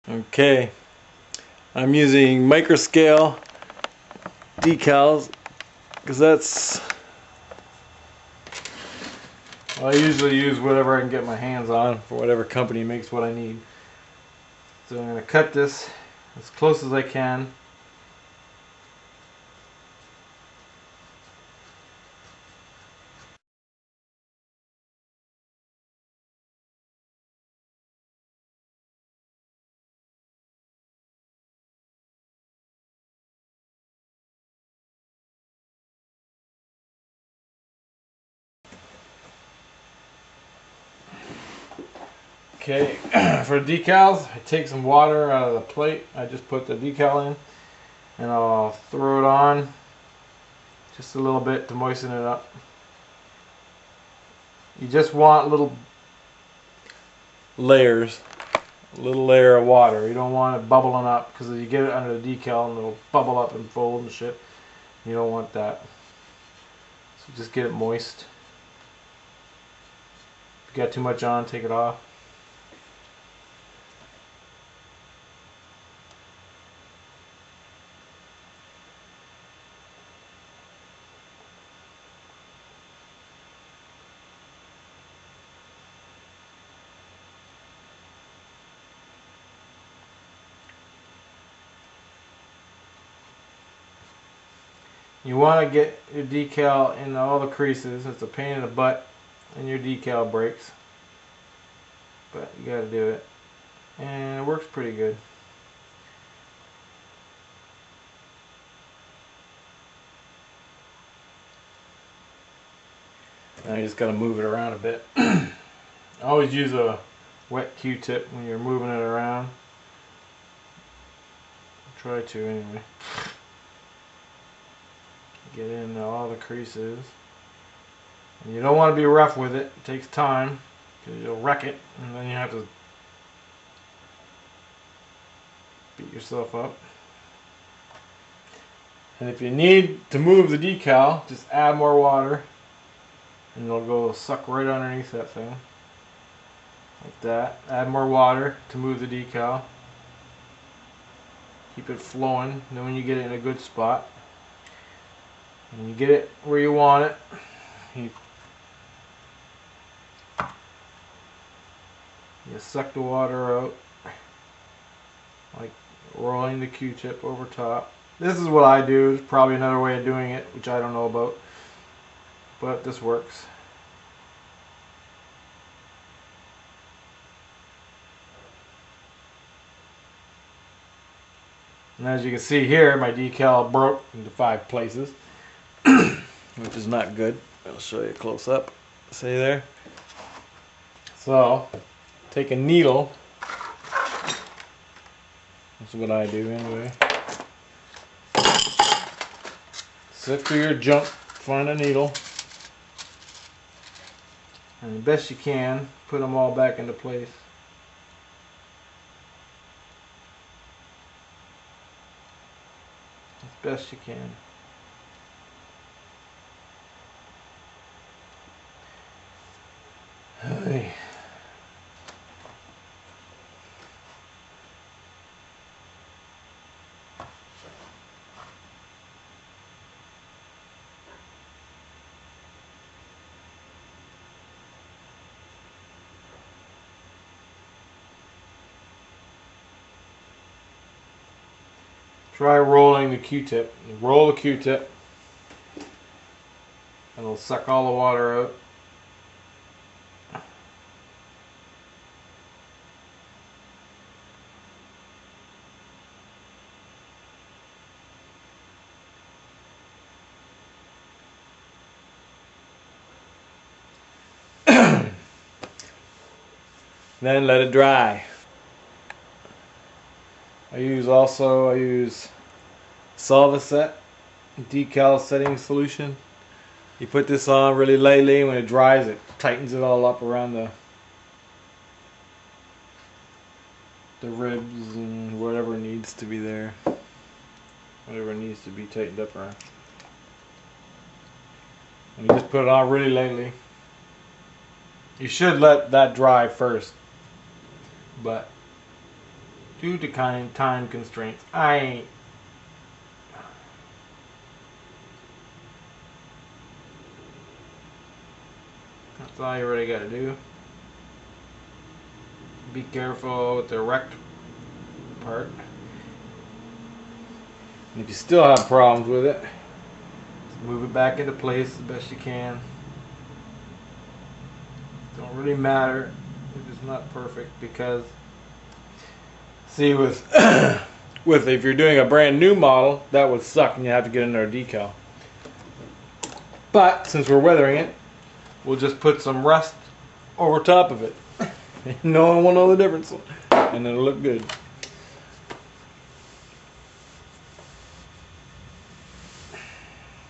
Okay, I'm using micro scale decals because that's well, I usually use whatever I can get my hands on for whatever company makes what I need. So I'm going to cut this as close as I can. Okay, for decals, I take some water out of the plate. I just put the decal in and I'll throw it on just a little bit to moisten it up. You just want little layers, a little layer of water. You don't want it bubbling up because if you get it under the decal and it'll bubble up and fold and shit. You don't want that. So just get it moist. If you got too much on, take it off. You want to get your decal in all the creases. It's a pain in the butt and your decal breaks. But you got to do it. And it works pretty good. Now you just got to move it around a bit. Always use a wet Q-tip when you're moving it around. Try to anyway. Get into all the creases. And you don't want to be rough with it. It takes time because you'll wreck it and then you have to beat yourself up. And if you need to move the decal, just add more water and it'll go suck right underneath that thing. Like that. Add more water to move the decal. Keep it flowing. And then when you get it in a good spot, and you get it where you want it, you suck the water out, like rolling the Q-tip over top. This is what I do. There's probably another way of doing it, which I don't know about, but this works. And as you can see here, my decal broke into 5 places, which is not good. I'll show you close up. See there? So, take a needle. That's what I do anyway. Sift through your junk, find a needle, and the best you can, put them all back into place. As best you can. Hey. Try rolling the Q-tip. Roll the Q-tip and it'll suck all the water out. Then let it dry. I use Solvaset decal setting solution. You put this on really lightly. When it dries, it tightens it all up around the ribs and whatever needs to be there. Whatever needs to be tightened up around. And you just put it on really lightly. You should let that dry first, but due to time constraints. I ain't. That's all you really gotta do. Be careful with the wrecked part. And if you still have problems with it, just move it back into place as best you can. Don't really matter if it's not perfect, because see, with if you're doing a brand new model, that would suck and you have to get another decal. But since we're weathering it, we'll just put some rust over top of it. No one will know the difference, and it'll look good.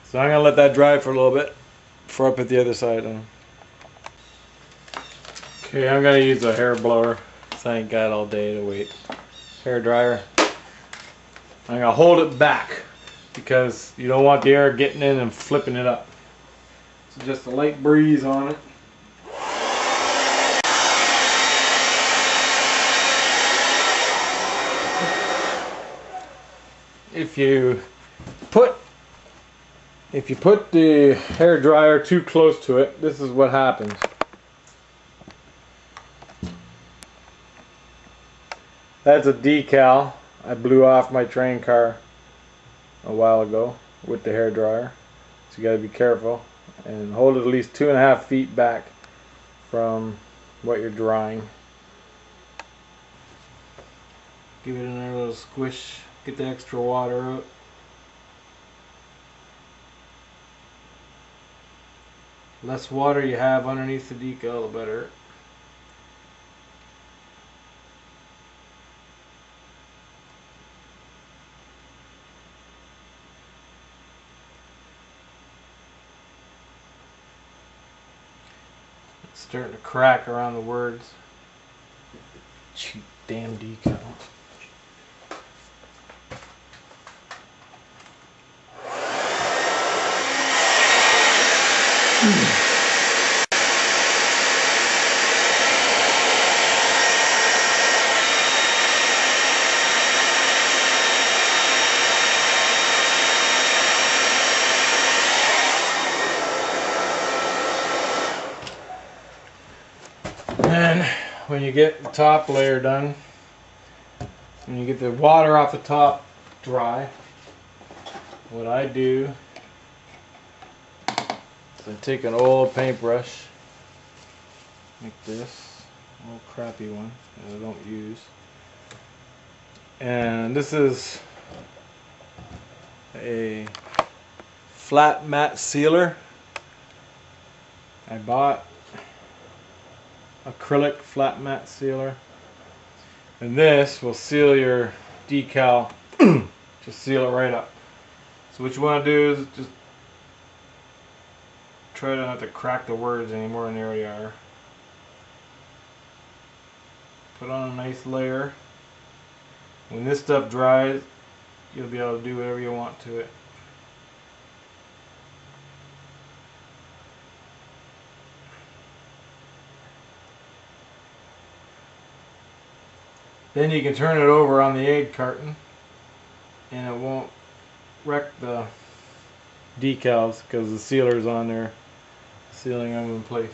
So I'm gonna let that dry for a little bit before I put the other side on. Okay, I'm gonna use a hair blower, so I ain't got all day to wait. Hair dryer. I'm gonna hold it back because you don't want the air getting in and flipping it up. So just a light breeze on it. If you put the hair dryer too close to it, this is what happens. That's a decal I blew off my train car a while ago with the hair dryer. So you gotta be careful and hold it at least 2.5 feet back from what you're drying. Give it another little squish, get the extra water out. Less water you have underneath the decal, the better. It's starting to crack around the words. Cheap damn decal. And when you get the top layer done, when you get the water off the top dry, what I do is I take an old paintbrush like this, an old crappy one that I don't use, and this is a flat matte sealer. I bought acrylic flat matte sealer, and this will seal your decal. Just seal it right up. So what you want to do is just try not to crack the words any more than they already are. Put on a nice layer. When this stuff dries, you'll be able to do whatever you want to it. Then you can turn it over on the egg carton and it won't wreck the decals because the sealer's on there sealing them in place.